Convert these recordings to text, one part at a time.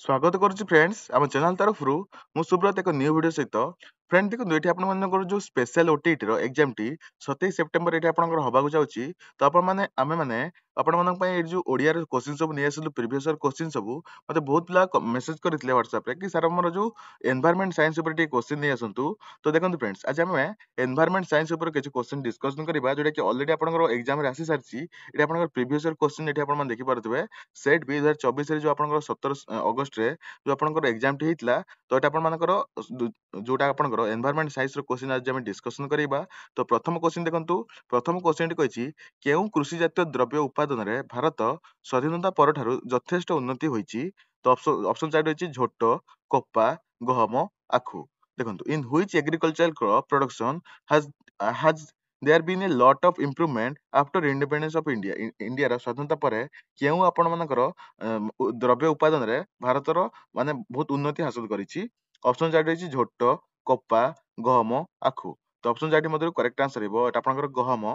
ସ୍ୱାଗତ କରୁଛି ଫ୍ରେଣ୍ଡସ୍ ଆମ ଚ୍ୟାନେଲ ତରଫରୁ ମୁଁ ସୁବ୍ରତ ଏକ ନ୍ୟୁ ଭିଡ଼ିଓ ସହିତ ଫ୍ରେଣ୍ଡ ଦେଖନ୍ତୁ ଏଠି ଆପଣମାନଙ୍କର ଯେଉଁ ସ୍ପେଶାଲ ଓଟିଇଟିର ଏକ୍ଜାମଟି 27 ସେପ୍ଟେମ୍ବର ଏଠି ଆପଣଙ୍କର ହେବାକୁ ଯାଉଛି ତ ଆମେମାନେ ଆପଣମାନଙ୍କ ପାଇଁ ଏଠି ଯେଉଁ ଓଡ଼ିଆର କୋଶ୍ଚିନ୍ ସବୁ ନେଇ ଆସିଲୁ ପ୍ରିଭିୟସ୍ ଇୟର କୋଶ୍ଚିନ୍ ସବୁ ମୋତେ ବହୁତ ପିଲା ମେସେଜ କରିଥିଲେ ହ୍ୱାଟ୍ସଆପ୍ରେ କି ସାର୍ ଆମର ଯେଉଁ ଏନଭାୟରମେଣ୍ଟ ସାଇନ୍ସ ଉପରେ ଟିକେ କୋଶ୍ଚିନ୍ ନେଇ ଆସନ୍ତୁ। ତ ଦେଖନ୍ତୁ ଫ୍ରେଣ୍ଡସ୍ ଆଜି ଆମେ ଏନଭାୟରମେଣ୍ଟ ସାଇନ୍ସ ଉପରେ କିଛି କୋଶ୍ଚିନ୍ ଡିସ୍କସନ୍ କରିବା ଯେଉଁଟାକି ଅଲରେଡ଼ି ଆପଣଙ୍କର ଏକ୍ଜାମରେ ଆସିସାରିଛି। ଏଠି ଆପଣଙ୍କର ପ୍ରିଭିୟସ୍ ଇୟର କୋଶ୍ଚିନ୍ ଏଠି ଆପଣମାନେ ଦେଖିପାରୁଥିବେ ସେଟ୍ 2024ରେ ଯେଉଁ ଆପଣଙ୍କର 17 ଅଗଷ୍ଟରେ ଯେଉଁ ଆପଣଙ୍କର ଏକ୍ଜାମଟି ହେଇଥିଲା ତ ଏଟା ଆପଣମାନଙ୍କର ଯୋଉଟା ଆପଣଙ୍କର ଏନଭାୟରମେଣ୍ଟ ସାଇନ୍ସର କୋଶ୍ଚିନ୍ ଆଜି ଆମେ ଡିସ୍କସନ୍ କରିବା। ତ ପ୍ରଥମ କୋଶ୍ଚିନ୍ ଦେଖନ୍ତୁ, ପ୍ରଥମ କୋଶ୍ଚିନ୍ଟି କହିଛି କେଉଁ କୃଷି ଜାତୀୟ ଦ୍ରବ୍ୟ ଉତ୍ପାଦନରେ ଭାରତ ସ୍ୱାଧୀନତା ପରଠାରୁ ଯଥେଷ୍ଟ ଉନ୍ନତି ହୋଇଛି। ତ ଅପସନ୍ ଚାରି ରହିଛି ଝୋଟ, କପା, ଗହମ, ଆଖୁ। ଦେଖନ୍ତୁ in which agricultural crop production has there been a lot of improvement after independence of India. ଇଣ୍ଡିଆର ସ୍ୱାଧୀନତା ପରେ କେଉଁ ଆପଣମାନଙ୍କର ଦ୍ରବ୍ୟ ଉତ୍ପାଦନରେ ଭାରତର ମାନେ ବହୁତ ଉନ୍ନତି ହାସଲ କରିଛି। ଅପସନ୍ ଚାରିଟି ରହିଛି ଝୋଟ, କପା, ଗହମ, ଆଖୁ। ତ ଅପସନ୍ ଚାରିଟି ମଧ୍ୟରୁ କରେକ୍ଟ ଆନ୍ସର ହେବ ଏଟା ଆପଣଙ୍କର ଗହମ।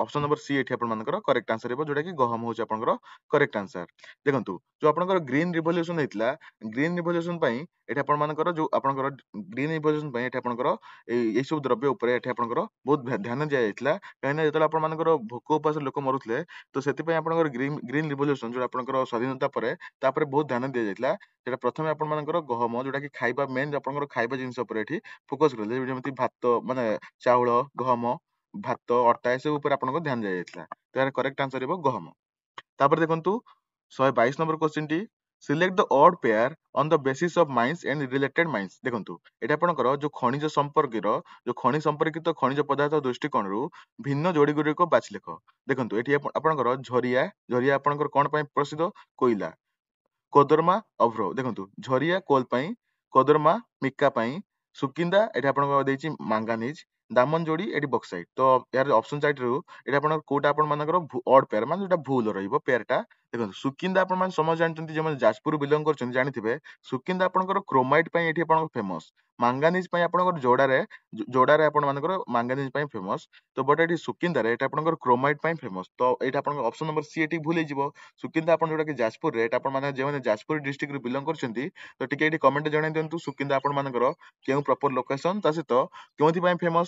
ଅପସନ୍ ନମ୍ବର ସି ଏଠି ଆପଣମାନଙ୍କର କରେକ୍ଟ ଆନ୍ସର ହେବ ଯୋଉଟା କି ଗହମ ହେଉଛି ଆପଣଙ୍କର କରେକ୍ଟ ଆନ୍ସର। ଦେଖନ୍ତୁ ଯୋଉ ଆପଣଙ୍କର ଗ୍ରୀନ ରିଭଲ୍ୟୁସନ ହେଇଥିଲା, ଗ୍ରୀନ ରିଭଲ୍ୟୁସନ ପାଇଁ ଏଠି ଆପଣମାନଙ୍କର ଯୋଉ ଆପଣଙ୍କର ଗ୍ରୀନ ରିଭଲ୍ୟୁସନ ପାଇଁ ଏଠି ଆପଣଙ୍କର ଏଇ ସବୁ ଦ୍ରବ୍ୟ ଉପରେ ଏଠି ଆପଣଙ୍କର ବହୁତ ଧ୍ୟାନ ଦିଆଯାଇଥିଲା। କାହିଁକିନା ଯେତେବେଳେ ଆପଣମାନଙ୍କର ଭୋକ ଉପାସରେ ଲୋକ ମରୁଥିଲେ ତ ସେଥିପାଇଁ ଆପଣଙ୍କର ଗ୍ରୀନ ରିଭଲ୍ୟୁସନ ଯୋଉଟା ଆପଣଙ୍କର ସ୍ୱାଧୀନତା ପରେ ତାପରେ ବହୁତ ଧ୍ୟାନ ଦିଆଯାଇଥିଲା। ସେଟା ପ୍ରଥମେ ଆପଣମାନଙ୍କର ଗହମ ଯୋଉଟା କି ଖାଇବା ମେନ୍ ଆପଣଙ୍କର ଖାଇବା ଜିନିଷ ଉପରେ ଏଠି ଫୋକସ କଲେ, ଯେମିତି ଭାତ ମାନେ ଚାଉଳ, ଗହମ, ଭାତ, ଅଟା ଏସବୁ ଉପରେ ଆପଣଙ୍କୁ ଧ୍ୟାନ ଦିଆଯାଇଥିଲା। ତ ଏହାର କରେକ୍ଟ ଆନ୍ସର ହେବ ଗହମ। ତାପରେ ଦେଖନ୍ତୁ 122 ନମ୍ବର କ୍ୱେଶ୍ଚିନ୍ଟି select the odd pair on the basis of mines and related mines. ଦେଖନ୍ତୁ ଏଠି ଆପଣଙ୍କର ଯୋଉ ଖଣିଜ ସମ୍ପର୍କୀୟ ଯୋଉ ଖଣି ସମ୍ପର୍କିତ ଖଣିଜ ପଦାର୍ଥ ଦୃଷ୍ଟିକୋଣରୁ ଭିନ୍ନ ଯୋଡ଼ି ଗୁଡ଼ିକ ବାଛି ଲେଖ। ଦେଖନ୍ତୁ ଏଠି ଆପଣଙ୍କର ଝରିଆ ଆପଣଙ୍କର କଣ ପାଇଁ ପ୍ରସିଦ୍ଧ? କୋଇଲା। କୋଦରମା, ଅଭ୍ର। ଦେଖନ୍ତୁ ଝରିଆ କୋଲ ପାଇଁ, କୋଦରମା ମିକା ପାଇଁ, ସୁକିନ୍ଦା ଏଠି ଆପଣଙ୍କ ଦେଇଛି ମାଙ୍ଗାନିଜ, ଦାମନଯୋଡ଼ି ଏଠି ବକ୍ସାଇଟ୍। ତ ଏହାର ଅପସନ୍ ଚାରିଟିରୁ ଏଠି ଆପଣଙ୍କର କୋଉଟା ଆପଣମାନଙ୍କର ଅଡ୍ ପେୟାର ମାନେ ଯୋଉଟା ଭୁଲ ରହିବ ପେୟାରଟା। ଦେଖନ୍ତୁ ସୁକିନ୍ଦା ଆପଣମାନେ ସମସ୍ତେ ଜାଣିଛନ୍ତି, ଯେଉଁମାନେ ଯାଜପୁର ବିଲଙ୍ଗ କରୁଛନ୍ତି ଜାଣିଥିବେ ସୁକିନ୍ଦା ଆପଣଙ୍କର କ୍ରୋମାଇଟ୍ ପାଇଁ ଏଠି ଆପଣଙ୍କର ଫେମସ। ମାଙ୍ଗାନିଜ ପାଇଁ ଆପଣଙ୍କର ଯୋଡାରେ ଆପଣମାନଙ୍କର ମାଙ୍ଗାନିଜ ପାଇଁ ଫେମସ। ତ ବଟ୍ ଏଠି ସୁକିନ୍ଦାରେ ଏଟା ଆପଣଙ୍କର କ୍ରୋମାଇଟ୍ ପାଇଁ ଫେମସ। ତ ଏଇଟା ଆପଣଙ୍କ ଅପସନ୍ ନମ୍ବର ସି ଏଠି ଭୁଲ ହେଇଯିବ। ସୁକିନ୍ଦା ଆପଣ ଯୋଉଟା କି ଯାଜପୁରରେ ଏଟା ଆପଣମାନେ ଯେଉଁମାନେ ଯାଜପୁର ଡିଷ୍ଟ୍ରିକ୍ଟରୁ ବିଲଙ୍ଗ କରୁଛନ୍ତି ତ ଟିକେ ଏଠି କମେଣ୍ଟରେ ଜଣାଇ ଦିଅନ୍ତୁ ସୁକିନ୍ଦା ଆପଣମାନଙ୍କର କେଉଁ ପ୍ରପର ଲୋକେସନ ତା ସହିତ କେଉଁଥିପାଇଁ ଫେମସ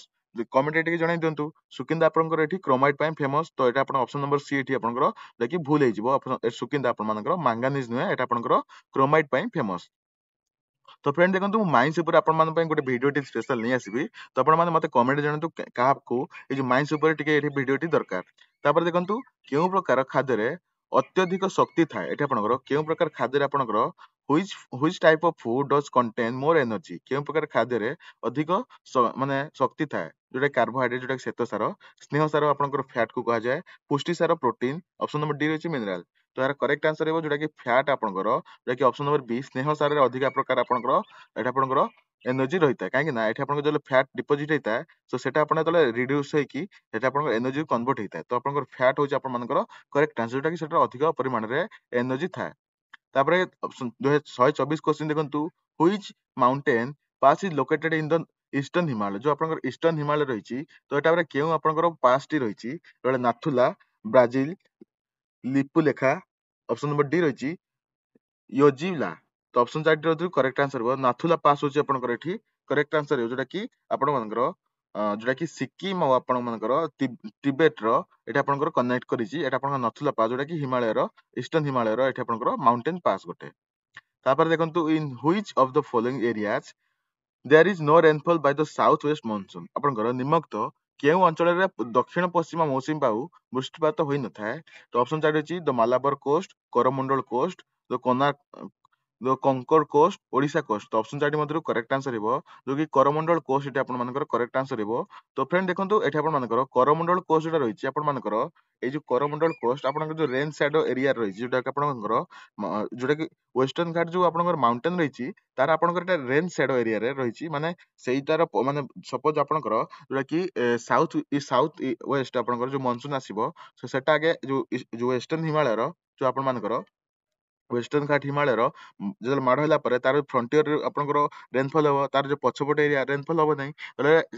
କମେଣ୍ଟରେ ଟିକେ ଜଣାଇ ଦିଅନ୍ତୁ। ସୁକିନ୍ଦା ଆପଣଙ୍କର ଏଠି କ୍ରୋମାଇଟ୍ ପାଇଁ ଫେମସ। ତ ଏଟା ଆପଣ ଅପସନ୍ ନମ୍ବର ସି ଏଠି ଆପଣଙ୍କର ଯାହାକି ଭୁଲ ହେଇଯିବ। ସୁକିନ୍ଦା ଆପଣମାନଙ୍କର ମାଙ୍ଗାନିଜ ନୁହେଁ, ଏଟା ଆପଣଙ୍କର କ୍ରୋମାଇଟ୍ ପାଇଁ ଫେମସ। ତ ଫ୍ରେଣ୍ଡ ଦେଖନ୍ତୁ ମୁଁ ମାଇନ୍ସ ଉପରେ ଆପଣମାନଙ୍କ ପାଇଁ ଗୋଟେ ଭିଡ଼ିଓଟି ସ୍ପେଶାଲ ନେଇ ଆସିବି। ତ ଆପଣମାନେ ମୋତେ କମେଣ୍ଟ ଜଣାନ୍ତୁ କାହାକୁ ଏଇ ଯୋଉ ମାଇନ୍ସ ଉପରେ ଟିକେ ଏଠି ଭିଡ଼ିଓଟି ଦରକାର। ତାପରେ ଦେଖନ୍ତୁ କେଉଁ ପ୍ରକାର ଖାଦ୍ୟରେ ଅତ୍ୟଧିକ ଶକ୍ତି ଥାଏ। ଏଠି ଆପଣଙ୍କର କେଉଁ ପ୍ରକାର ଖାଦ୍ୟରେ ଆପଣଙ୍କର which type of food does contain more energy. କେଉଁ ପ୍ରକାର ଖାଦ୍ୟରେ ଅଧିକ ମାନେ ଶକ୍ତି ଥାଏ, ଯୋଉଟା କାର୍ବୋହାଇଡ୍ରେଟ୍ ଯୋଉଟା ଶ୍ଵେତସାର, ସ୍ନେହ ସାର ଆପଣଙ୍କର ଫ୍ୟାଟ୍ କୁ କୁହାଯାଏ, ପୁଷ୍ଟି ସାର ପ୍ରୋଟିନ୍। ଅପସନ୍ ନମ୍ବର ଡି ରହିଛି ମିନେରାଲ। ତ ଏହାର କରେକ୍ଟ ଆନ୍ସର ହେବ ଯୋଉଟା କି ଫ୍ୟାଟ୍ ଆପଣଙ୍କର, ଯାହାକି ଅପସନ୍ ନମ୍ବର ବି ସ୍ନେହ ସାରରେ ଅଧିକା ପ୍ରକାର ଆପଣଙ୍କର ଏଟା ଆପଣଙ୍କର ଏନର୍ଜି ରହିଥାଏ। କାହିଁକି ନା ଏଠି ଆପଣଙ୍କର ଯେତେବେଳେ ଫ୍ୟାଟ୍ ଡିପୋଜିଟ୍ ହେଇଥାଏ ତ ସେଟା ଆପଣ ଯେତେବେଳେ ରିଡ୍ୟୁସ୍ ହେଇକି ସେଟା ଆପଣଙ୍କର ଏନର୍ଜି କନଭର୍ଟ ହେଇଥାଏ। ତ ଆପଣଙ୍କର ଫ୍ୟାଟ୍ ହଉଛି ଆପଣମାନଙ୍କର କରେକ୍ଟ ଆନ୍ସର, ଯୋଉଟା କି ସେଟା ଅଧିକ ପରିମାଣରେ ଏନର୍ଜି ଥାଏ। ତାପରେ 124 କ୍ୱେଶ୍ଚିନ୍ ଦେଖନ୍ତୁ which mountain pass is located in the eastern Himalaya. ଯୋଉ ଆପଣଙ୍କର ଇଷ୍ଟର୍ନ ହିମାଳୟ ରହିଛି ତ ଏଟା ପରେ କେଉଁ ଆପଣଙ୍କର ପାସ୍ ଟି ରହିଛି? Nathula, Brazil, Lipulekha. Option number D ରହିଛି ୟୋଜିଲା। ତ ଅପସନ୍ ଚାରିଟି ରହିଥିବ କରେକ୍ଟ ଆନ୍ସର ହେବ ନାଥୁଲା ପାସ୍ ହଉଛି ଆପଣଙ୍କର ଏଠି କରେକ୍ଟ ଆନ୍ସର ହେବ, ଯୋଉଟା କି ଆପଣମାନଙ୍କର ଯୋଉଟା କି ସିକିମ୍ ଆଉ ଆପଣମାନଙ୍କର ଟିବେଟର ଏଠି ଆପଣଙ୍କର କନେକ୍ଟ କରିଛି। ଏଟା ଆପଣଙ୍କର ନଥୁଲା ପାସ୍ ଯୋଉଟା କି ହିମାଳୟର ଇଷ୍ଟର୍ନ ହିମାଳୟର ଏଠି ଆପଣଙ୍କର ମାଉଣ୍ଟେନ ପାସ୍ ଗୋଟେ। ତାପରେ ଦେଖନ୍ତୁ in which of the following areas there is no rainfall by the south west monsoon. ଆପଣଙ୍କର ନିମ୍ନୋକ୍ତ କେଉଁ ଅଞ୍ଚଳରେ ଦକ୍ଷିଣ ପଶ୍ଚିମ ମୌସୁମୀ ବାୟୁ ବୃଷ୍ଟିପାତ ହୋଇନଥାଏ? ତ ଅପସନ୍ ଚାରିଟି ଅଛି ଦ ମାଲାବାର କୋଷ୍ଟ, କରମଣ୍ଡଳ କୋଷ୍ଟ, ଦ କଙ୍କଡ କୋଷ୍ଟ, ଓଡିଶା କୋଷ୍ଟ। ତ ଅପସନ୍ ଚାରିଟି ମଧ୍ୟରୁ କରେକ୍ଟ ଆନ୍ସର ହେବ ଯୋଉ କି କରମଣ୍ଡଳ କୋଷ୍ଟ ଏଠି ଆପଣମାନଙ୍କର କରେକ୍ଟ ଆନ୍ସର ହେବ। ତ ଫ୍ରେଣ୍ଡ ଦେଖନ୍ତୁ ଏଠି ଆପଣମାନଙ୍କର କରମଣ୍ଡଳ କୋଷ୍ଟ ଯୋଉଟା ରହିଛି ଆପଣମାନଙ୍କର ଏଇ ଯୋଉ କରମଣ୍ଡଳ କୋଷ୍ଟ ଆପଣଙ୍କର ଯୋଉ ରେନ୍ ସାଡୋ ଏରିଆ ରହିଛି ଯୋଉଟା କି ଆପଣଙ୍କର ଯୋଉଟା କି ୱେଷ୍ଟର୍ଣ୍ଣ ଘାଟ ଯୋଉ ଆପଣଙ୍କର ମାଉଣ୍ଟେନ ରହିଛି ତାର ଆପଣଙ୍କର ଏଟା ରେନ୍ ସାଡୋ ଏରିଆରେ ରହିଛି। ମାନେ ସେଇଟାର ମାନେ ସପୋଜ ଆପଣଙ୍କର ଯୋଉଟା କି ସାଉଥ ୱେଷ୍ଟ ଆପଣଙ୍କର ଯୋଉ ମନସୁନ ଆସିବ ସେଟା ଆଗେ ଯୋଉ ୱେଷ୍ଟର୍ଣ୍ଣ ହିମାଳୟର ଯୋଉ ଆପଣମାନଙ୍କର ୱେଷ୍ଟର୍ଣ୍ଣ ଘାଟ ହିମାଳୟର ଯେତେବେଳେ ମାଡ଼ ହେଲା ପରେ ତାର ଫ୍ରଣ୍ଟିୟରରେ ଆପଣଙ୍କର ରେନଫଲ ହବ, ତାର ଯୋଉ ପଛପଟେ ଏରିଆ ରେନଫଲ ହବ ନାହିଁ।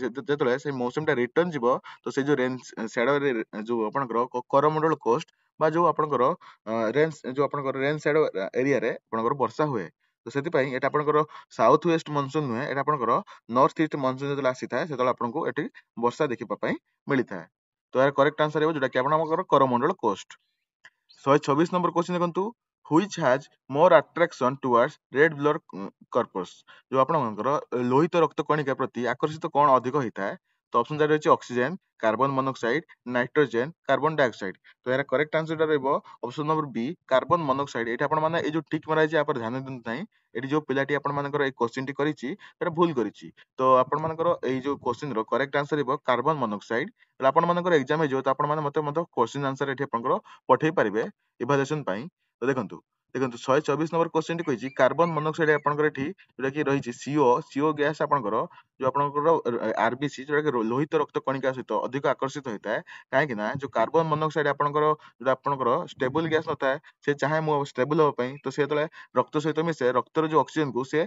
ଯେତେବେଳେ ସେଇ ମୌସୁମୀଟା ରିଟର୍ନ ଯିବ ତ ସେଇ ଯୋଉ ରେନ୍ ସାଡୋରେ ଯୋଉ ଆପଣଙ୍କର କରମଣ୍ଡଳ କୋଷ୍ଟ ବା ଯୋଉ ଆପଣଙ୍କର ଯୋଉ ଆପଣଙ୍କର ରେନ୍ ସାଡୋ ଏରିଆରେ ଆପଣଙ୍କର ବର୍ଷା ହୁଏ। ତ ସେଥିପାଇଁ ଏଟା ଆପଣଙ୍କର ସାଉଥ ୱେଷ୍ଟ ମନସୁନ ନୁହେଁ, ଏଟା ଆପଣଙ୍କର ନର୍ଥ ଇଷ୍ଟ ମନସୁନ ଯେତେବେଳେ ଆସିଥାଏ ସେତେବେଳେ ଆପଣଙ୍କୁ ଏଠି ବର୍ଷା ଦେଖିବା ପାଇଁ ମିଳିଥାଏ। ତ ଏହାର କରେକ୍ଟ ଆନ୍ସର ହେବ ଯୋଉଟା କି ଆପଣଙ୍କର କରମଣ୍ଡଳ କୋଷ୍ଟ। 126 ନମ୍ବର କ୍ୱେଶ୍ଚିନ୍ ଦେଖନ୍ତୁ, which has more attraction towards red blood corpus, ଯୋଉ ଆପଣଙ୍କର ଲୋହିତ ରକ୍ତ କଣିକା ପ୍ରତି ଆକର୍ଷିତ କଣ ଅଧିକ ହେଇଥାଏ? ତ ଅପସନ ଯାକ ରହିଛି oxygen, carbon monoxide, nitrogen, carbon dioxide. ତ ଏହାର କରେକ୍ଟ ଆନ୍ସରଟା ରହିବ ଅପସନ ନମ୍ବର ବି, କାର୍ବନ ମନୋକ୍ସାଇଡ। ଏଠି ଆପଣ ମାନେ ଏଇ ଯୋଉ ଟିକ୍ ମରା ହେଇଛି ୟା ଉପରେ ଧ୍ୟାନ ଦିଅନ୍ତୁ ନାହିଁ। ଏଠି ଯୋଉ ପିଲାଟି ଆପଣମାନଙ୍କର ଏଇ କ୍ୱେଶ୍ଚିନ୍ ଟି କରିଛି ସେଟା ଭୁଲ କରିଛି। ତ ଆପଣମାନଙ୍କର ଏଇ ଯୋଉ କ୍ୱେଶ୍ଚିନ୍ ର କରେକ୍ଟ ଆନ୍ସର ହେବ କାର୍ବନ ମନୋକ୍ସାଇଡ। ହେଲେ ଆପଣମାନଙ୍କର ଏକ୍ସାମ ହେଇଯିବ ତ ଆପଣମାନେ ମତେ କ୍ୱେଶ୍ଚିନ୍ ଆନ୍ସର ଏଠି ଆପଣଙ୍କର ପଠେଇ ପାରିବେ ଇଭାଲୁଏସନ ପାଇଁ। ତ ଦେଖନ୍ତୁ ଦେଖନ୍ତୁ 124 ନମ୍ବର କ୍ୱେଶ୍ଚିନ୍ ଟି କହିଛି କାର୍ବନ ମନୋକ୍ସାଇଡ ଆପଣଙ୍କର ଏଠି ଯୋଉଟା କି ରହିଛି ସିଓ ଗ୍ୟାସ ଆପଣଙ୍କର ଯୋଉ ଆପଣଙ୍କର ଆରବିସି ଯୋଉଟା କି ଲୋହିତ ରକ୍ତ କଣିକା ସହିତ ଅଧିକ ଆକର୍ଷିତ ହେଇଥାଏ। କାହିଁକି ନା ଯୋଉ କାର୍ବନ ମନୋକ୍ସାଇଡ ଆପଣଙ୍କର ଯୋଉଟା ଆପଣଙ୍କର ଷ୍ଟେବଲ ଗ୍ୟାସ ନଥାଏ, ସେ ଚାହେଁ ମୁଁ ଷ୍ଟେବଲ ହବା ପାଇଁ, ତ ସେ ଯେତେବେଳେ ରକ୍ତ ସହିତ ମିଶେ ରକ୍ତର ଯୋଉ ଅକ୍ସିଜେନ କୁ ସେ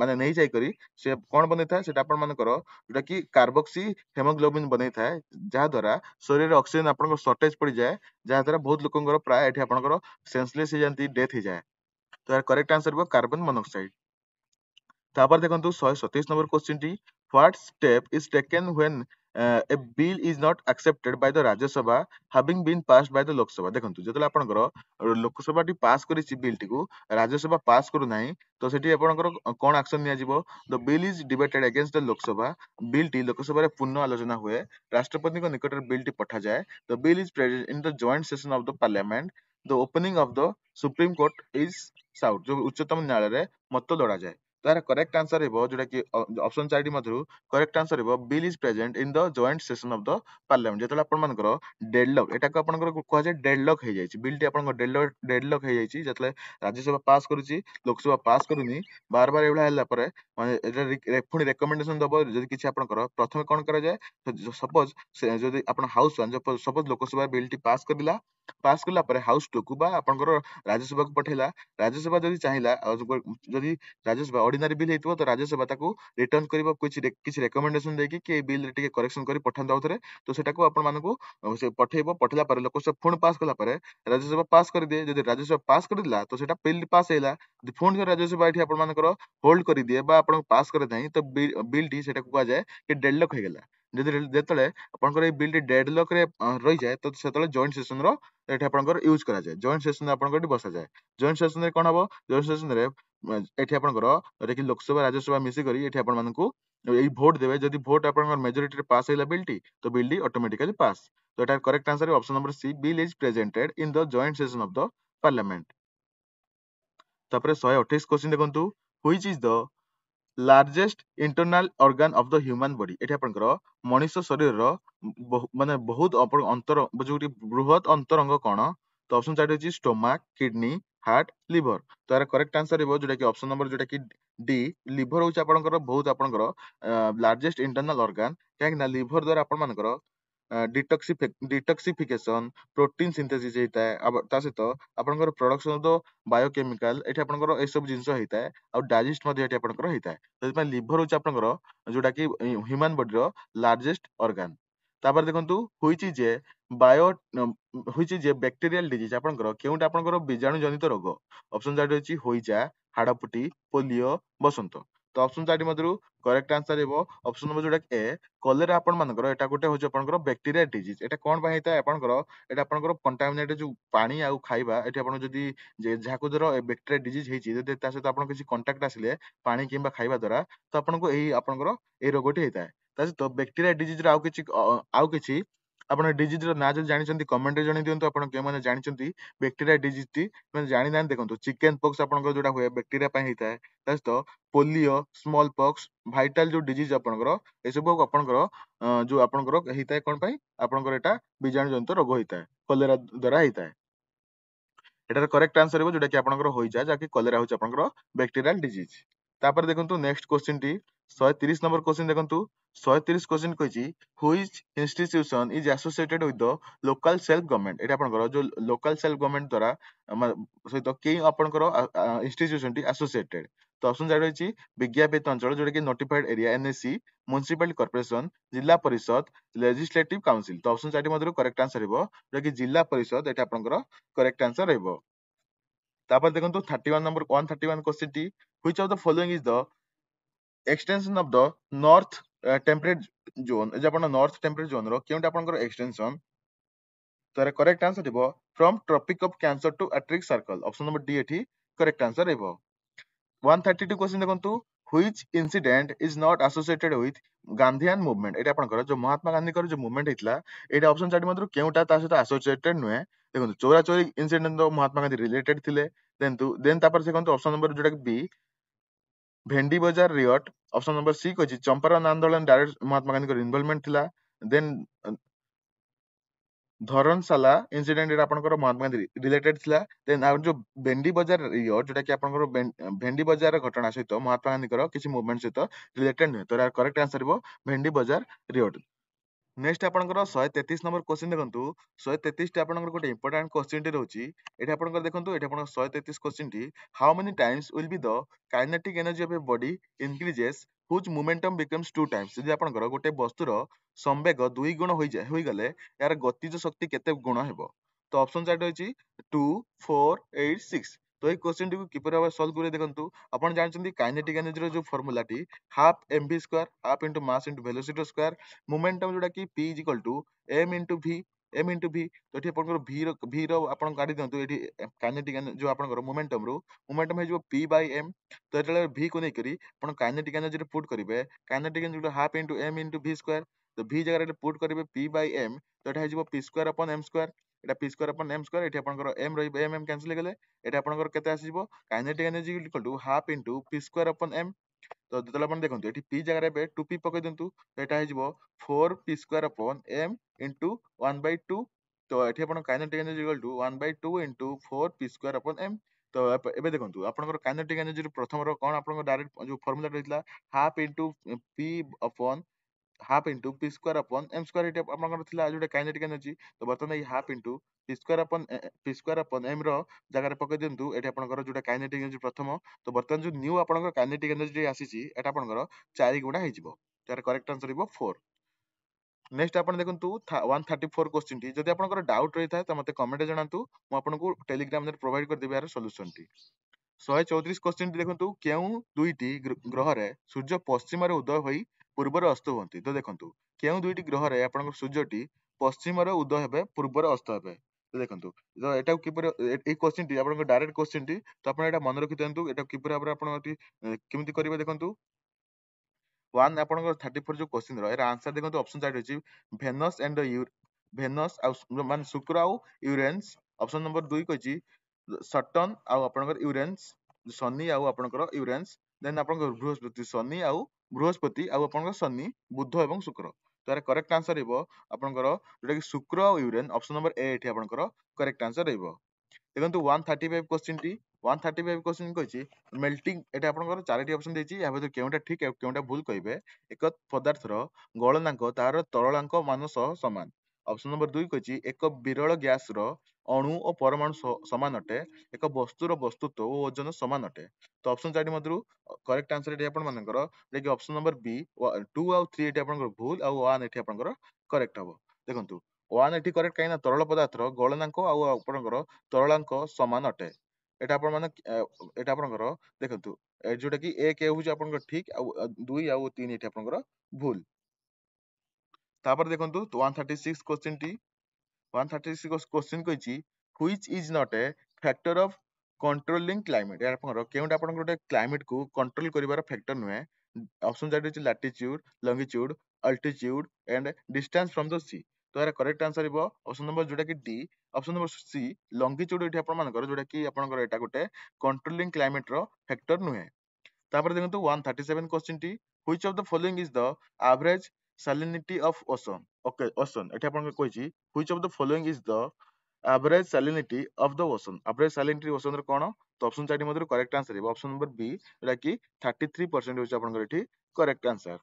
ମାନେ ନେଇ ଯାଇକରି ସେ କଣ ବନେଇଥାଏ ସେଟା ଆପଣ ମାନଙ୍କର ଯୋଉଟା କି କାର୍ବକ୍ସି ହେମୋଗ୍ଲୋବିନ ବନେଇଥାଏ, ଯାହା ଦ୍ୱାରା ଶରୀରରେ ଅକ୍ସିଜେନ ଆପଣଙ୍କର ସର୍ଟେଜ ପଡିଯାଏ, ଯାହା ଦ୍ୱାରା ବହୁତ ଲୋକଙ୍କର ପ୍ରାୟ ଏଠି ଆପଣଙ୍କର ସେନ୍ସଲେସ୍ ହେଇଯାନ୍ତି, ଡେଥ୍ ହେଇଯାଏ। ତ ଏହାର କରେକ୍ଟ ଆନ୍ସର ହେବ କାର୍ବନ ମନୋକ୍ସାଇଡ। ତାପରେ ଦେଖନ୍ତୁ 127 number question T, what step is taken when a bill is not accepted by the Rajya Sabha having been passed by the Lok Sabha? ଦେଖନ୍ତୁ ଯେତେବେଳେ ଆପଣଙ୍କର ଲୋକସଭାଟି ପାସ୍ କରିଛି ବିଲ୍ ଟିକୁ, ରାଜ୍ୟସଭା ପାସ୍ କରୁନାହିଁ, ତ ସେଠି ଆପଣଙ୍କର କଣ ଆକ୍ସନ ନିଆଯିବ? The bill is debated against the Lok Sabha. Bill ଟି ଲୋକସଭାରେ ପୁନଃ ଆଲୋଚନା ହୁଏ, ରାଷ୍ଟ୍ରପତିଙ୍କ ନିକଟରେ ବିଲ୍ ଟି ପଠାଯାଏ। The bill is presented in the joint session of the parliament, the opening of the supreme court is sought, ଯୋଉ ଉଚ୍ଚତମ ନ୍ୟାୟାଳୟରେ ମତ ଲୋଡାଯାଏ। ତାର କରେକ୍ଟ ଆନ୍ସର ହେବ ଯୋଉଟା କି ଅପସନ 4 ମଧ୍ୟରୁ କରେକ୍ଟ ଆନ୍ସର ହେବ bill is present in the joint session of the parliament. ଯେତେବେଳେ ଆପଣମାନଙ୍କର ଡେଡଲକ୍, ଏଟାକୁ ଆପଣଙ୍କର କୁହାଯାଏ ଡେଡଲକ୍ ହେଇଯାଇଛି, ବିଲ୍ ଟି ଆପଣଙ୍କର ଡେଡଲକ୍ ହେଇଯାଇଛି, ଯେତେବେଳେ ରାଜ୍ୟସଭା ପାସ୍ କରୁଛି ଲୋକସଭା ପାସ୍ କରୁନି, ବାର ବାର ଏଇଭଳିଆ ହେଲା ପରେ ମାନେ ଏଟା ପୁଣି ରେକମେଣ୍ଡେସନ ଦବ। ଯଦି କିଛି ଆପଣଙ୍କର ପ୍ରଥମେ କଣ କରାଯାଏ, ସପୋଜ ଯଦି ଆପଣ ହାଉସ ସପୋଜ ଲୋକସଭା ବିଲ୍ ଟି ପାସ୍ କରିଲା, ପାସ୍ କଲା ପରେ ହାଉସ ଟୁ କୁ ବା ଆପଣଙ୍କର ରାଜ୍ୟସଭାକୁ ପଠେଇଲା, ରାଜ୍ୟସଭା ଯଦି ଚାହିଁଲା ଯଦି ରାଜ୍ୟସଭା ଅର୍ଡିନାରୀ ବିଲ୍ ହେଇଥିବ ତ ରାଜ୍ୟସଭା ତାକୁ ରିଟର୍ନ କରିବ କିଛି ରେକମେଣ୍ଡେସନ ଦେଇକି କି ଏଇ ବିଲ୍ ରେ ଟିକେ କରେକ୍ସନ କରି ପଠାନ୍ତୁ ଆଉଥରେ। ତ ସେଟାକୁ ଆପଣମାନଙ୍କୁ ସେ ପଠେଇବ, ପଠେଇଲା ପରେ ଲୋକସଭା ପୁଣି ପାସ୍ କଲା ପରେ ରାଜ୍ୟସଭା ପାସ୍ କରିଦିଏ। ଯଦି ରାଜ୍ୟସଭା ପାସ୍ କରିଦେଲା ତ ସେଟା ବିଲ୍ ପାସ୍ ହେଇଲା। ଯଦି ପୁଣି ଥରେ ରାଜ୍ୟସଭା ଏଠି ଆପଣମାନଙ୍କର ହୋଲ୍ଡ କରିଦିଏ ବା ଆପଣଙ୍କୁ ପାସ୍ କରେ ନାହିଁ, ତ ବିଲ୍ ଟି ସେଟାକୁ କୁହାଯାଏ କି ଡେଡଲକ୍ ହେଇଗଲା। ଯେତେବେଳେ ଆପଣଙ୍କର ଏଇ ବିଲ୍ ଟି ଡେଡଲକ୍ ରେ ରହିଯାଏ ତ ସେତେବେଳେ ଜଏଣ୍ଟ ସେସନ ର ଏଠି ଆପଣଙ୍କର ୟୁଜ କରାଯାଏ, ଜଏଣ୍ଟ ସେସନ ଆପଣଙ୍କର ଏଠି ବସାଯାଏ। ଜଏଣ୍ଟ ସେସନ ରେ କଣ ହବ, ଜଏଣ୍ଟ ସେସନ ରେ ଏଠି ଆପଣଙ୍କର ଏଠି ଲୋକସଭା ରାଜ୍ୟସଭା ମିଶିକରି ଏଠି ଆପଣମାନଙ୍କୁ ଏଇ ଭୋଟ ଦେବେ। ଯଦି ଭୋଟ ଆପଣଙ୍କର ମେଜୋରିଟିରେ ପାସ୍ ହେଇଲା ବିଲ୍ ଟି, ତ ବିଲ୍ ଟି ଅଟୋମେଟିକାଲି ପାସ୍। ତ ଏଟା correct answer option number C, bill is presented in the joint session of the parliament. ତାପରେ 128 କ୍ୱେଶ୍ଚିନ୍ ଦେଖନ୍ତୁ, which is the largest internal organ of the human body? ଏଠି ଆପଣଙ୍କର ମଣିଷ ଶରୀରର ମାନେ ବହୁତ ଯୋଉଠି ବୃହତ ଅନ୍ତରଙ୍ଗ କଣ? ତ ଅପସନ 4 ହେଉଛି ଷ୍ଟୋମାକ, କିଡନୀ, ହାର୍ଟ, ଲିଭର। ତ ଏହାର କରେକ୍ଟ ଆନ୍ସର ହେବ ଯୋଉଟା କି ଅପସନ ନମ୍ବର ଯୋଉଟା କି ଡି, ଲିଭର ହଉଛି ଆପଣଙ୍କର ବହୁତ ଆପଣଙ୍କର ଲାର୍ଜେଷ୍ଟ ଇଣ୍ଟରନାଲ ଅର୍ଗାନ। କାହିଁକି ନା ଲିଭର ଦ୍ୱାରା ଆପଣମାନଙ୍କର ଡିଟକ୍ସିଫିକେସନ, ପ୍ରୋଟିନ ସିନ୍ଥେସିସ୍ ହେଇଥାଏ, ତା ସହିତ ଆପଣଙ୍କର ପ୍ରଡକ୍ସନ ଅଫ ଦ ବାୟୋକେମିକାଲ ଏଠି ଆପଣଙ୍କର ଏସବୁ ଜିନିଷ ହେଇଥାଏ, ଆଉ ଡାଇଜେଷ୍ଟ ମଧ୍ୟ ଏଠି ଆପଣଙ୍କର ହେଇଥାଏ। ସେଥିପାଇଁ ଲିଭର ହଉଛି ଆପଣଙ୍କର ଯୋଉଟା କି ହ୍ୟୁମାନ ବଡିର ଲାର୍ଜେଷ୍ଟ ଅର୍ଗାନ। ତାପରେ ଦେଖନ୍ତୁ which is a bacterial disease, ଆପଣଙ୍କର କେଉଁଟା ଆପଣଙ୍କର ବୀଜାଣୁ ଜନିତ ରୋଗ? ଅପସନ 4 ରହିଛି ହଇଜା, ହାଡଫୁଟି, ପୋଲିଓ, ବସନ୍ତ। ତ ଅପସନ 4 ମଧ୍ୟରୁ କରେକ୍ଟ ଆନ୍ସର ହେବ ଅପସନ ନମ୍ବର ଯୋଉଟା ଏ, କଲେରା ଆପଣମାନଙ୍କର ଏଟା ଗୋଟେ ହଉଛି ଆପଣଙ୍କର ବ୍ୟାକ୍ଟେରିଆ ଡିଜିଜ। ଏଟା କଣ ପାଇଁ ହେଇଥାଏ ଆପଣଙ୍କର, ଏଟା ଆପଣଙ୍କର କଣ୍ଟାମିନେଟେଡ ଯୋଉ ପାଣି ଆଉ ଖାଇବା, ଏଠି ଆପଣ ଯଦି ଯାହାକୁ ଧର ବ୍ୟାକ୍ଟେରିଆ ଡିଜିଜ ହେଇଛି, ଯଦି ତା ସହିତ ଆପଣ କିଛି କଣ୍ଟାକ୍ଟ ଆସିଲେ ପାଣି କିମ୍ବା ଖାଇବା ଦ୍ୱାରା, ତ ଆପଣଙ୍କୁ ଏଇ ଆପଣଙ୍କର ଏଇ ରୋଗଟି ହେଇଥାଏ। ତା ସହିତ ବ୍ୟାକ୍ଟେରିଆ ଡିଜିଜ ର ଆଉ କିଛି ଆପଣ ଡିଜିଜ ର ନାଁ ଯଦି ଜାଣିଛନ୍ତି କମେଣ୍ଟରେ ଜଣେଇ ଦିଅନ୍ତୁ। ଆପଣ କେଉଁମାନେ ଜାଣିଛନ୍ତି ବ୍ୟାକ୍ଟେରିଆ ଡିଜିଜ ଟି, ମାନେ ଜାଣିନାହାନ୍ତି, ଦେଖନ୍ତୁ ଚିକେନ ପକ୍ସ ଆପଣଙ୍କର ଯୋଉଟା ହୁଏ ବ୍ୟାକ୍ଟେରିଆ ପାଇଁ ହେଇଥାଏ। ତା ସହିତ ପୋଲିଓ, ସ୍ମଲ ପକ୍ସ, ଭାଇଟାଲ ଯୋଉ ଡିଜିଜ ଆପଣଙ୍କର, ଏସବୁ ଆପଣଙ୍କର ଯୋଉ ଆପଣଙ୍କର ହେଇଥାଏ କଣ ପାଇଁ, ଆପଣଙ୍କର ଏଟା ବୀଜାଣୁ ଜନିତ ରୋଗ ହେଇଥାଏ, କଲେରା ଦ୍ୱାରା ହେଇଥାଏ। ଏଟାର କରେକ୍ଟ ଆନ୍ସର ହେବ ଯୋଉଟା କି ଆପଣଙ୍କର ହଇଜା, ଯାହାକି କଲେରା ହଉଛି ଆପଣଙ୍କର ବ୍ୟାକ୍ଟେରିଆଲ ଡିଜିଜ। ତାପରେ ଦେଖନ୍ତୁ ନେକ୍ସଟ କ୍ୱେଶ୍ଚିନ୍ ଟି 130 ନମ୍ବର କ୍ୱେଶ୍ଚିନ୍ ଦେଖନ୍ତୁ। 130 କ୍ୱେଶ୍ଚିନ୍ କହିଛି which institution is associated with the local self government? ଏଟା ଆପଣଙ୍କର ଯୋଉ ଲୋକାଲ ସେଲ୍ଫ ଗଭର୍ଣ୍ଣମେଣ୍ଟ ଦ୍ୱାରା ସହିତ କେଉଁ ଆପଣଙ୍କର ଇନଷ୍ଟିଟ୍ୟୁସନ ଟି ଆସୋସିଏଟେଡ? ତ ଅପସନ ଯାକ ରହିଛି ବିଜ୍ଞାପିତ ଅଞ୍ଚଳ ଯୋଉଟା କି ନୋଟିଫାଇଡ ଏରିଆ ଏନଏସି, ମ୍ୟୁନିସିପାଲିଟି କର୍ପୋରେସନ, ଜିଲ୍ଲା ପରିଷଦ, ଲେଜିସ୍ଲେଟିଭ କାଉନସିଲ। ତ ଅପସନ 4 ମଧ୍ୟରୁ କରେକ୍ଟ ଆନ୍ସର ହେବ ଯୋଉଟା କି ଜିଲ୍ଲା ପରିଷଦ, ଏଟା ଆପଣଙ୍କର କରେକ୍ଟ ଆନ୍ସର ରହିବ। तापर देखंतु 31 नंबर 131 क्वेश्चन टी which of the following is the extension of the north temperate zone जे आपण नॉर्थ टेम्परेट जोन रो केउंटा आपनकर एक्सटेंशन तो करेक्ट आंसर हिबो from tropic of cancer to arctic circle option number D एठी करेक्ट आंसर हिबो 132 क्वेश्चन देखंतु which incident is not associated with Gandhian movement एटा आपनकर जो महात्मा गांधी कर जो मूवमेंट हितला एटा ऑप्शन चार्ट मधुर केउटा ता सहित एसोसिएटेड नुहे देखंतु चोरा चोरी इंसिडेंट तो महात्मा गांधी रिलेटेड थिले देन तापर देखंतु ऑप्शन नंबर जोटा बी भेंडी बजार रियट ऑप्शन नंबर सी कहछि चंपारण आंदोलन डायरेक्ट महात्मा गांधी कर इन्वॉल्वमेंट थिला देन धरमशाला इंसिडेंट एटा आपनकर महात्मा गांधी रिलेटेड थिला देन आ जो भेंडी बजार रियट जोटा कि आपनकर भेंडी बजार घटना सहित महात्मा गांधी कर किछि मूवमेंट सहित रिलेटेड नुहे तो करेक्ट आंसर हिबो भेंडी बजार रियट नेक्स्ट आपनकर 133 नंबर क्वेश्चन देखंतु 133 टी आपनकर गोटे इंपोर्टेंट क्वेश्चन टी रहउची एटा आपनकर देखंतु एटा आपनकर 133 क्वेश्चन टी how many times will be the kinetic energy of a body increases whose momentum becomes two times यदि आपनकर गोटे वस्तुर संवेग दुई गुण होई गले यार गतिज शक्ति केते गुण हेबो तो ऑप्शन चार्ट होची 2 4 8 6 तो এই क्वेश्चन टी को किपर भाबे सॉल्व करे देखंतु आपण जानचंदी काइनेटिक एनर्जी रो जो फार्मूला टी half mv square half into mass into velocity square momentum जोटा कि p is equal to m into v m into v तो एठी आपनकर v रो आपण काढी दियंतु एठी काइनेटिक जो आपनकर मोमेंटम हे जो p बाय m तो एतले v को नै करी आपण काइनेटिक एनर्जी रे पुट करिवे kinetic energy half into m into v square तो v जगह रे पुट करिवे p बाय m तो एटा हे जो p square upon m square एटा p square upon m square एठी आपनकर m रहिबे m कैंसिल गेले एटा आपनकर केते आसीबो kinetic energy equal to half into p square upon m तो जेतले अपन देखंतु एठी p जगह रे 2p पकै दंतु एटा हे जिवो 4p square upon m into 1/2 तो एठी अपन kinetic energy equal to 1/2 into 4p square upon m तो एबे देखंतु आपनकर काइनेटिक एनर्जी रो प्रथम रो कोन आपनकर डायरेक्ट जो फार्मूला रहितला half into p upon half into p square upon m square एटा आपनकर थिला जोटा काइनेटिक एनर्जी तो बर्तन ई half into p square upon m रो जगह रे पकै दियंतु एटा आपनकर जोटा काइनेटिक एनर्जी प्रथम तो बर्तन जो न्यू आपनकर काइनेटिक एनर्जी आसीची एटा आपनकर 4 गुणा हेजिवो तार करेक्ट आंसर हिबो 4 नेक्स्ट आपण देखंतु 134 क्वेश्चन टी जदि आपनकर डाउट रही थाए त मते कमेंट जणांतु मु आपनको टेलीग्राम रे प्रोवाइड कर देबे यार सॉल्यूशन टी 134 क्वेश्चन टी देखंतु केउ दुईटी ग्रह रे सूर्य पश्चिम रे उदय होई पूर्व रे अस्त होंती तो देखंतु केउ दुईटी ग्रह रे आपनकर सूर्यटी पश्चिम रे उदय हेबे पूर्व रे अस्त हेबे तो देखंतु तो एटा किपर ए क्वेश्चन टी आपनकर डायरेक्ट क्वेश्चन टी तो आपण एटा मन रखि दियंतु एटा किपर आपण आपण केमिति करिवे देखंतु 1 आपनकर 34 जो क्वेश्चन रो एरा आंसर देखंतु ऑप्शन चार्ट होची भेनस एंड भेनस मान शुक्र आउ यूरेनस ऑप्शन नंबर 2 कहची सटर्न आउ आपनकर यूरेनस शनि आउ आपनकर यूरेनस देन आपनकर बृहस्पति शनि आउ बृहस्पति आउ आपनकर शनि बुध एवं शुक्र तो यार करेक्ट आंसर हेबो आपनकर जोटा कि शुक्र आउ यूरेन ऑप्शन नंबर ए एठी आपनकर करेक्ट आंसर हेबो देखंतु 135 क्वेश्चन टी 135 क्वेश्चन कहची मेल्टिंग एटा आपनकर चारिटी ऑप्शन देची या भीतर केउटा ठीक केउटा भूल कहिबे एक पदार्थर गलनांक तार तरलांक मान सह समान ऑप्शन नंबर 2 कहची एक विरल गैस रो अणु और परमाणु समान अटे एक वस्तुर वस्तुत्व और ओजन समान अटे तो ऑप्शन चारि मधुरु करेक्ट आंसर एटी आपण मानकर जेकी ऑप्शन नंबर बी 2 और 3 एटी आपनकर भूल और 1 एटी आपनकर करेक्ट हबो देखंतु 1 एटी करेक्ट काइना तरल पदार्थर गलनांक और आपनकर तरलांक समान अटे एटा आपण माने एटा आपनकर देखंतु जोटा कि एक होउची आपनकर ठीक आ 2 आ 3 एटी आपनकर भूल तापर देखंतु 136 क्वेश्चन टी 136 क्वेश्चन कहची which is not a factor of controlling climate यार आपनकर केउटा आपनकर गोटे क्लाइमेट को कंट्रोल करिवार फैक्टर नुहे ऑप्शन चार्ट होची latitude longitude altitude and distance from the sea तो यार करेक्ट आंसर हिबो ऑप्शन नंबर जोटा कि D option number C longitude एठी आपण मानकर जोटा कि आपनकर एटा गोटे कंट्रोलिंग क्लाइमेट रो फैक्टर नुहे तापर देखंतु 137 क्वेश्चन टी which of the following is the average salinity of ocean okay ocean एठी आपण कहछि which of the following is the average salinity of the ocean average salinity ocean रो कोन तो ऑप्शन चारि मधुर करेक्ट आंसर है ऑप्शन नंबर बी जेटा कि 33% होछि आपनकर एठी करेक्ट आंसर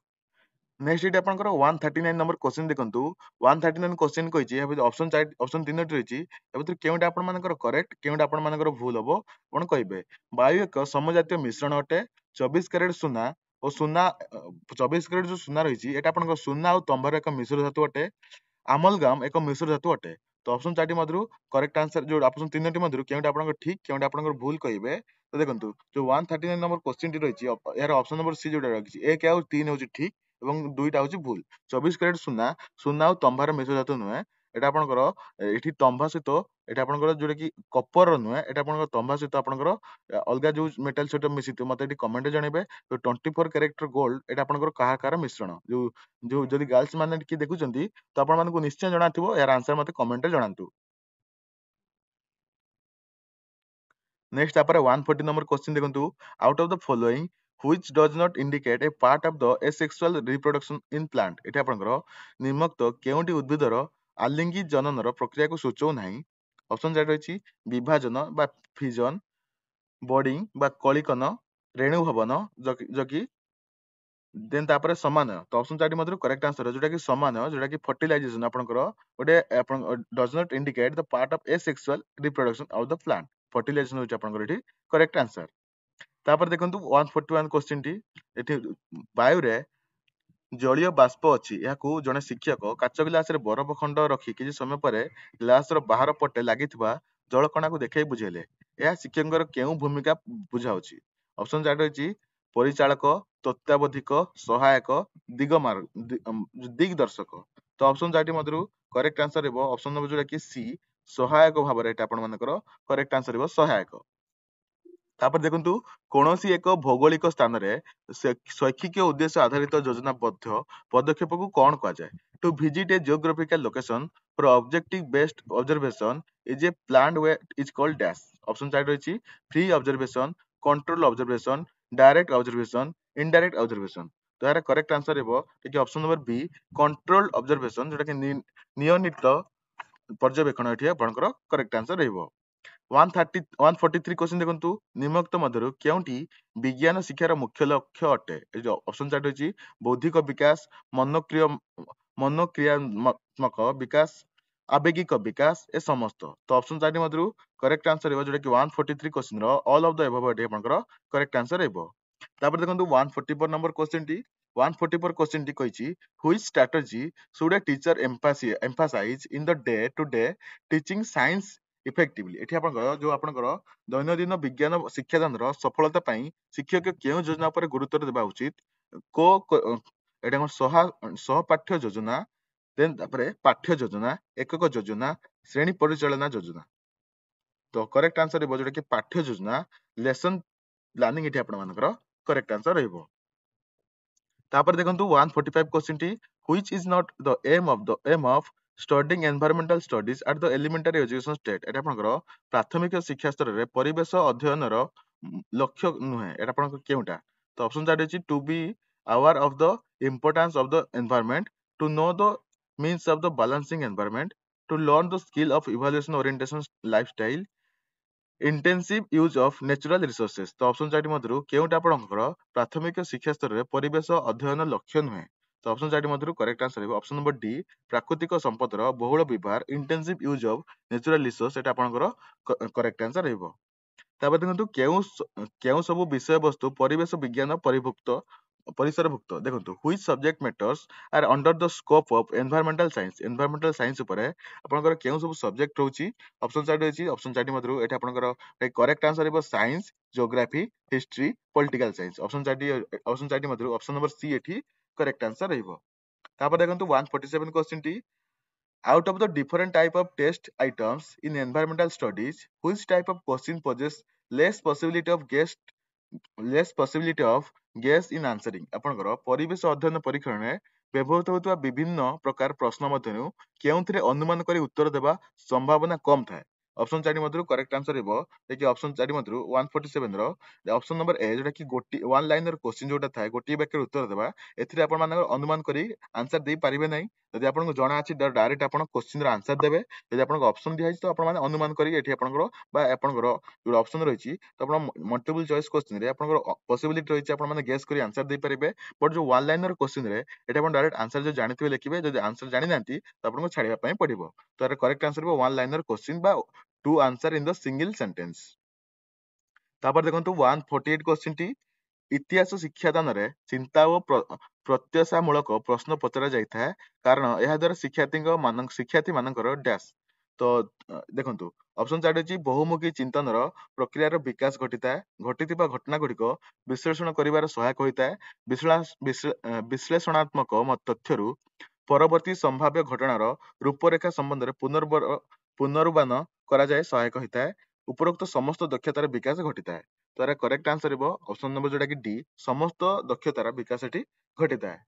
नेक्स्ट एटी आपनकर 139 नंबर क्वेश्चन देखंतु 139 क्वेश्चन कहछि एबे ऑप्शन चारि ऑप्शन तीनोटी रहिछि एबे केउटा आपण मानकर करेक्ट केउटा आपण मानकर भूल हबो कोन कहिबे वायु एक समजातीय मिश्रण अटे 24 कैरेट सुना और सुना 24 कैरेट जो सुना रहिछि एटा आपनकर सुना और तंबार एक मिश्र धातु अटे अमलगाम एक मिश्र धातु अटे तो ऑप्शन 4 मधुर करेक्ट आंसर जो ऑप्शन 3 मधुर केउंटा आपनकर ठीक केउंटा आपनकर भूल कहिबे तो देखंतु जो 139 नंबर क्वेश्चन टी रहिछि यार ऑप्शन नंबर सी जोटा रखिछि 1 और 3 होछि ठीक एवं 2टा होछि भूल 24 कैरेट सुना सुना और तंबार मिश्र धातु नुहे एटा आपनकर एठी तंबा सहित एटा आपनकर जोटा कि कपर नुहे एटा आपनकर तंबा सहित आपनकर अलगा जो मेटल सहित मिसितो मते एठी कमेंट जणेबे तो 24 कैरेक्टर गोल्ड एटा आपनकर कहा कार मिश्रण जो जो जदि गर्ल्स माने कि देखुचंती तो आपण मानको निश्चय जणाथिबो यार आंसर मते कमेंट रे जणांतु नेक्स्ट आपरे 140 नंबर क्वेश्चन देखंतु out of the following which does not indicate a part of the asexual reproduction in plant एटा आपनकर निम्नक्त केउंटी उद्भिदर आलिंगी जननर प्रक्रिया को सूचौ नाही ऑप्शन जा रहिछि विभाजन बा फिजन बोर्डिंग बा कलिकन रेणु भवन जकी देन तापर समानय तो ऑप्शन 4 मधुर करेक्ट आंसर जोटा कि समानय जोटा कि फर्टिलाइजेशन आपनकर गोटे आपन does not indicate the part of asexual reproduction of the plant fertilisation होची आपनकर एठी करेक्ट आंसर तापर देखंतु 141 क्वेश्चन टी एठी बायु रे जलीय बाष्प अछि याकू जणे शिक्षक काच गिलास रे बरफ खंड रखी किछि समय परे ग्लास रो बाहर पटे लागिथिबा जल कणाକୁ ଦେଖାଇ ବୁଝେଇଲେ ଏହା ଶିକ୍ଷକଙ୍କର କେଉଁ ଭୂମିକା ବୁଝାଉଛି ଅପସନ ଚାର୍ଟ ରହିଛି ପରିଚାଳକ ତତ୍ତ୍ୱାବଧିକ ସହାୟକ ଦିଗଦର୍ଶକ ତ ଅପସନ ଚାର୍ଟ ମଧ୍ୟରୁ କରେକ୍ଟ ଆନ୍ସର ହେବ ଅପସନ ନମ୍ବର ଯୋଉଟା କି ସି ସହାୟକ ଭାବରେ ଏଟା ଆପଣ ମାନଙ୍କର କରେକ୍ଟ ଆନ୍ସର ହେବ ସହାୟକ ତାପରେ ଦେଖନ୍ତୁ କୌଣସି ଏକ ଭୌଗୋଳିକ ସ୍ଥାନରେ ଶୈକ୍ଷିକ ଉଦ୍ଦେଶ୍ୟ ଆଧାରିତ ଯୋଜନାବଦ୍ଧ ପଦକ୍ଷେପକୁ କଣ କୁହାଯାଏ to visit a geographical location for objective based observation is a planned way is called dash option ଚାରି ରହିଛି free observation control observation direct observation indirect observation ତ ଏହାର କରେକ୍ଟ ଆନ୍ସର ହେବ ଟିକେ option number B control observation ଯୋଉଟା କି ନିୟମିତ ପର୍ଯ୍ୟବେକ୍ଷଣ ଏଠି ଆପଣଙ୍କର କରେକ୍ଟ ଆନ୍ସର ରହିବ 143 क्वेश्चन देखंतु निम्नोक्त मध्यरु केउंटी विज्ञान शिक्षार मुख्य लक्ष्य अटे ए जो ऑप्शन चार्ट होची बौद्धिक विकास मनोक्रिय मनोक्रियात्मक विकास आवेगिक विकास ए समस्त तो ऑप्शन चार्ट मध्यरु करेक्ट आंसर हेबो जोटा कि 143 क्वेश्चन रो ऑल ऑफ द एबव एटी आपनकर करेक्ट आंसर हेबो तापर देखंतु 144 नंबर क्वेश्चन टी 144 क्वेश्चन टी कहिची which strategy should a teacher emphasize in the day to day teaching science effectively एठी आपनकर जो आपनकर दैनंदिन विज्ञान शिक्षादान सफलता ପାଇଁ ଶିକ୍ଷକ କେଉଁ ଯୋଜନା ଉପରେ ଗୁରୁତ୍ୱ ଦେବା ଉଚିତ କୋ ଏଟା କଣ ସହପାଠ୍ୟ ଯୋଜନା ଦେନ୍ ତାପରେ ପାଠ୍ୟ ଯୋଜନା ଏକକ ଯୋଜନା ଶ୍ରେଣୀ ପରିଚାଳନା ଯୋଜନା ତ କରେକ୍ଟ ଆନ୍ସର ହେବ ଯୋଉଟା କି ପାଠ୍ୟ ଯୋଜନା ଲେସନ ପ୍ଲାନିଂ ଏଠି ଆପଣ ମାନଙ୍କର କରେକ୍ଟ ଆନ୍ସର ରହିବ ତାପରେ ଦେଖନ୍ତୁ 145 question T which is not the aim of studying environmental studies at the elementary education state ଏଟା ଆପଣଙ୍କର ପ୍ରାଥମିକ ଶିକ୍ଷା ସ୍ତରରେ ପରିବେଶ ଅଧ୍ୟୟନର ଲକ୍ଷ୍ୟ ନୁହେଁ ଏଟା ଆପଣଙ୍କ କେଉଁଟା ତ ଅପସନ ଚାର୍ଟ ଅଛି to be aware of the importance of the environment to know the means of the balancing environment to learn the skill of evaluation orientation lifestyle intensive use of natural resources तो option 4 मधुर केउटा आपनकर प्राथमिक शिक्षा स्तर रे परिवेश अध्ययन लक्ष्य नुहे तो ऑप्शन 4 मधुर करेक्ट आंसर है ऑप्शन नंबर डी प्राकृतिक संपदर बहुल व्यवहार intensive use of natural resource एटा आपनकर करेक्ट आंसर रहइबो तापर देखंतु केउ सब विषय वस्तु परिवेश विज्ञान परिसरभुक्त देखंतु which subject matters are under the scope of environmental science उपरे आपनकर केउ सब सब्जेक्ट होची ऑप्शन 4 होची ऑप्शन 4 मधुर एटा आपनकर करेक्ट आंसर हेबो science geography history political science option 4 मधुर ऑप्शन नंबर सी एठी करेक्ट आंसर रहइबो तापर देखंतु 147 question T out of the different type of test items in environmental studies which type of question poses less possibility of guess in answering ଆପଣଙ୍କର ପରିବେଶ ଅଧ୍ୟୟନ ପରୀକ୍ଷଣରେ ବ୍ୟବହୃତ ହେଉଥିବା ବିଭିନ୍ନ ପ୍ରକାର ପ୍ରଶ୍ନ ମଧ୍ୟରୁ କେଉଁଥିରେ ଅନୁମାନ କରି ଉତ୍ତର ଦେବା ସମ୍ଭାବନା କମ ଥାଏ ଅପସନ 4 ମଧ୍ୟରୁ କରେକ୍ଟ ଆନ୍ସର ହେବ ଯେ ଅପସନ 4 ମଧ୍ୟରୁ 147 ର ଅପସନ ନମ୍ବର ଏ ଯୋଉଟା କି ଗୋଟି ୱାନ୍ ଲାଇନର କ୍ୱେଶ୍ଚିନ୍ ଯୋଉଟା ଥାଏ ଗୋଟିଏ ବାକ୍ୟରେ ଉତ୍ତର ଦେବା ଏଥିରେ ଆପଣ ମାନଙ୍କର ଅନୁମାନ କରି ଆନ୍ସର ଦେଇ ପାରିବେ ନାହିଁ ଯଦି ଆପଣଙ୍କୁ ଜଣା ଅଛି ଡାଇରେକ୍ଟ ଆପଣ କ୍ୱେଶ୍ଚିନ୍ ର ଆନ୍ସର ଦେବେ ଯଦି ଆପଣଙ୍କୁ ଅପସନ ଦିଆହେଇଛି ତ ଆପଣ ମାନେ ଅନୁମାନ କରି ଏଠି ଆପଣଙ୍କର ବା ଆପଣଙ୍କର ଯୋଉ ଅପସନ ରହିଛି ତ ଆପଣ ମଲ୍ଟିପଲ ଚଏସ୍ କ୍ୱେଶ୍ଚିନ୍ ରେ ଆପଣଙ୍କର ପସିବିଲିଟି ରହିଛି ଆପଣ ମାନେ ଗେସ୍ କରି ଆନ୍ସର ଦେଇପାରିବେ ବଟ୍ ଯୋଉ ୱାନ୍ ଲାଇନର କ୍ୱେଶ୍ଚିନ୍ ରେ ଏଠି ଆପଣ ଡାଇରେକ୍ଟ ଆନ୍ସର ଯୋଉ ଜାଣିଥିବେ ଲେଖିବେ ଯଦି ଆନ୍ସର ଜାଣିନାହାନ୍ତି ତ ଆପଣଙ୍କୁ ଛାଡ଼ିବା ପାଇଁ ପଡିବ ତ ଏହାର କରେକ୍ଟ ଆନ୍ସର ହେବ ୱାନ୍ ଲାଇନର କ୍ୱେଶ୍ଚିନ୍ ବା to answer in the single sentence ତାପରେ ଦେଖନ୍ତୁ 148 କ୍ୱେଶ୍ଚିନ୍ ଟି ଇତିହାସ ଶିକ୍ଷାଦାନରେ ଚିନ୍ତା ଓ ପ୍ରତ୍ୟାଶାମୂଳକ ପ୍ରଶ୍ନ ପଚରା ଯାଇଥାଏ କାରଣ ଏହା ଦ୍ୱାରା ଶିକ୍ଷାର୍ଥୀ ମାନଙ୍କର ଡ୍ୟାଶ ତ ଦେଖନ୍ତୁ ଅପସନ 4 ଅଛି ବହୁମୁଖୀ ଚିନ୍ତନର ପ୍ରକ୍ରିୟାର ବିକାଶ ଘଟିଥାଏ। ଘଟିଥିବା ଘଟଣା ଗୁଡ଼ିକ ବିଶ୍ଳେଷଣ କରିବାର ସହାୟକ ହୋଇଥାଏ। ବିଶ୍ଳେଷଣାତ୍ମକ ତଥ୍ୟରୁ ପରବର୍ତ୍ତୀ ସମ୍ଭାବ୍ୟ ଘଟଣାର ରୂପରେଖା ସମ୍ବନ୍ଧରେ ପୁନରୁବାନ କରାଯାଏ ସହାୟକ ହୋଇଥାଏ। ଉପରୋକ୍ତ ସମସ୍ତ ଦକ୍ଷତାର ବିକାଶ ଘଟିଥାଏ। ତ ଏହାର କରେକ୍ଟ ଆନ୍ସର ହେବ ଅପସନ ନମ୍ବର ଯୋଉଟା କି ଡି, ସମସ୍ତ ଦକ୍ଷତାର ବିକାଶ ଏଠି ଘଟିଥାଏ।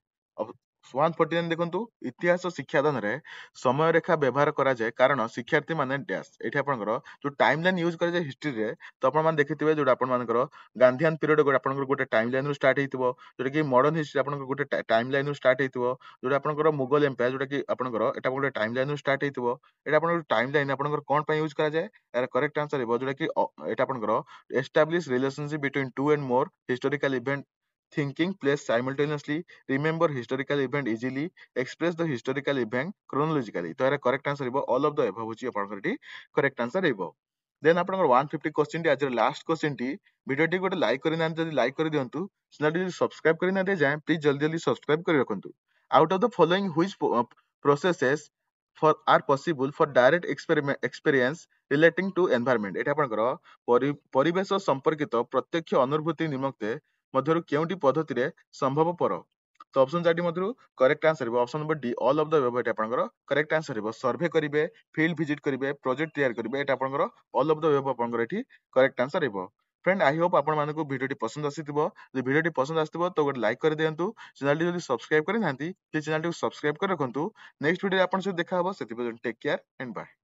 149 ଦେଖନ୍ତୁ ଇତିହାସ ଶିକ୍ଷାଦାନରେ ସମୟ ରେଖା ବ୍ୟବହାର କରାଯାଏ କାରଣ ଶିକ୍ଷାର୍ଥୀ ମାନେ ଡ୍ୟାସ୍ ଏଠି ଆପଣଙ୍କର ଯୋଉ ଟାଇମ ଲାଇନ ୟୁଜ କରାଯାଏ ହିଷ୍ଟ୍ରିରେ ତ ଆପଣ ମାନେ ଦେଖିଥିବେ ଯୋଉଟା ଆପଣ ମାନଙ୍କର ଗାନ୍ଧିଆନ ପିରିୟଡ ଗୋଟେ ଆପଣଙ୍କର ଗୋଟେ ଟାଇମ ଲାଇନ ରୁ ଷ୍ଟାର୍ଟ ହେଇଥିବ, ଯୋଉଟା କି ମଡର୍ନ ହିଷ୍ଟ୍ରି ଆପଣଙ୍କର ଗୋଟେ ଟାଇମ ଲାଇନ ରୁ ଷ୍ଟାର୍ଟ ହେଇଥିବ, ଯୋଉଟା ଆପଣଙ୍କର ମୁଗଲ ଏମ୍ପାୟାର ଯୋଉଟା କି ଆପଣଙ୍କର ଏଟା ଗୋଟେ ଟାଇମ ଲାଇନ ରୁ ଷ୍ଟାର୍ଟ ହେଇଥିବ। ଏଟା ଆପଣଙ୍କର ଟାଇମ ଲାଇନ ଆପଣଙ୍କର କଣ ପାଇଁ ୟୁଜ କରାଯାଏ, ଏହାର କରେକ୍ଟ ଆନ୍ସର ହେବ ଯୋଉଟା କି ଏଟା ଆପଣଙ୍କର ଏଷ୍ଟାବ୍ଲିଶ ରିଲେସନशिପ ବିଟୱିନ ଟୁ ଏଣ୍ଡ ମୋର historical event, thinking place simultaneously, remember historical event easily, express the historical event chronologically। ତ ଏହାର କରେକ୍ଟ ଆନ୍ସର ହେବ ଅଲ୍ ଅଫ୍ ଦ ଏଭବ ହେଉଛି ଆପଣଙ୍କର ଏଠି କରେକ୍ଟ ଆନ୍ସର ହେବ। ଦେନ୍ ଆପଣଙ୍କର 150 କ୍ୱେଶ୍ଚିନ୍ ଟି ଆଜିର ଲାଷ୍ଟ କ୍ୱେଶ୍ଚିନ୍ ଟି, ଭିଡିଓଟି ଗୋଟେ ଲାଇକ୍ କରିନାହାନ୍ତି ଯଦି ଲାଇକ୍ କରିଦିଅନ୍ତୁ, ଚ୍ୟାନେଲଟି ଯଦି ସବସ୍କ୍ରାଇବ କରିନାହାନ୍ତି ଯାଏଁ ପ୍ଲିଜ ଜଲ୍ଦି ଜଲ୍ଦି ସବସ୍କ୍ରାଇବ କରି ରଖନ୍ତୁ। Out of the following which processes are possible for direct experience relating to environment। ଏଠି ଆପଣଙ୍କର ପରିବେଶ ସମ୍ପର୍କିତ ପ୍ରତ୍ୟକ୍ଷ ଅନୁଭୂତି ନିମନ୍ତେ ମଧ୍ୟରୁ କେଉଁଟି ପଦ୍ଧତିରେ ସମ୍ଭବପର। ତ ଅପସନ 4ଟି ମଧ୍ୟରୁ କରେକ୍ଟ ଆନ୍ସର ହେବ option number D all of the above ଏଠି ଆପଣଙ୍କର କରେକ୍ଟ ଆନ୍ସର ହେବ। ସର୍ଭେ କରିବେ, ଫିଲ୍ଡ ଭିଜିଟ କରିବେ, ପ୍ରୋଜେକ୍ଟ ତିଆରି କରିବେ, ଏଟା ଆପଣଙ୍କର ଅଲ୍ ଅଫ୍ ଦ ଏଭବ ଆପଣଙ୍କର ଏଠି କରେକ୍ଟ ଆନ୍ସର ହେବ। ଫ୍ରେଣ୍ଡ ଆଇ ହୋପ ଆପଣମାନଙ୍କୁ ଭିଡିଓଟି ପସନ୍ଦ ଆସିଥିବ। ଯଦି ଭିଡିଓଟି ପସନ୍ଦ ଆସିଥିବ ତ ଗୋଟେ ଲାଇକ୍ କରିଦିଅନ୍ତୁ। ଚ୍ୟାନେଲଟି ଯଦି ସବସ୍କ୍ରାଇବ କରିନାହାନ୍ତି ପ୍ଲିଜ ଚ୍ୟାନେଲଟିକୁ ସବସ୍କ୍ରାଇବ କରି ରଖନ୍ତୁ। ନେକ୍ସଟ ଭିଡିଓରେ ଆପଣଙ୍କ ସହିତ ଦେଖା ହବ, ସେଥିପାଇଁ ଟେକ୍ କେୟାର ଏଣ୍ଡ ବାଏ।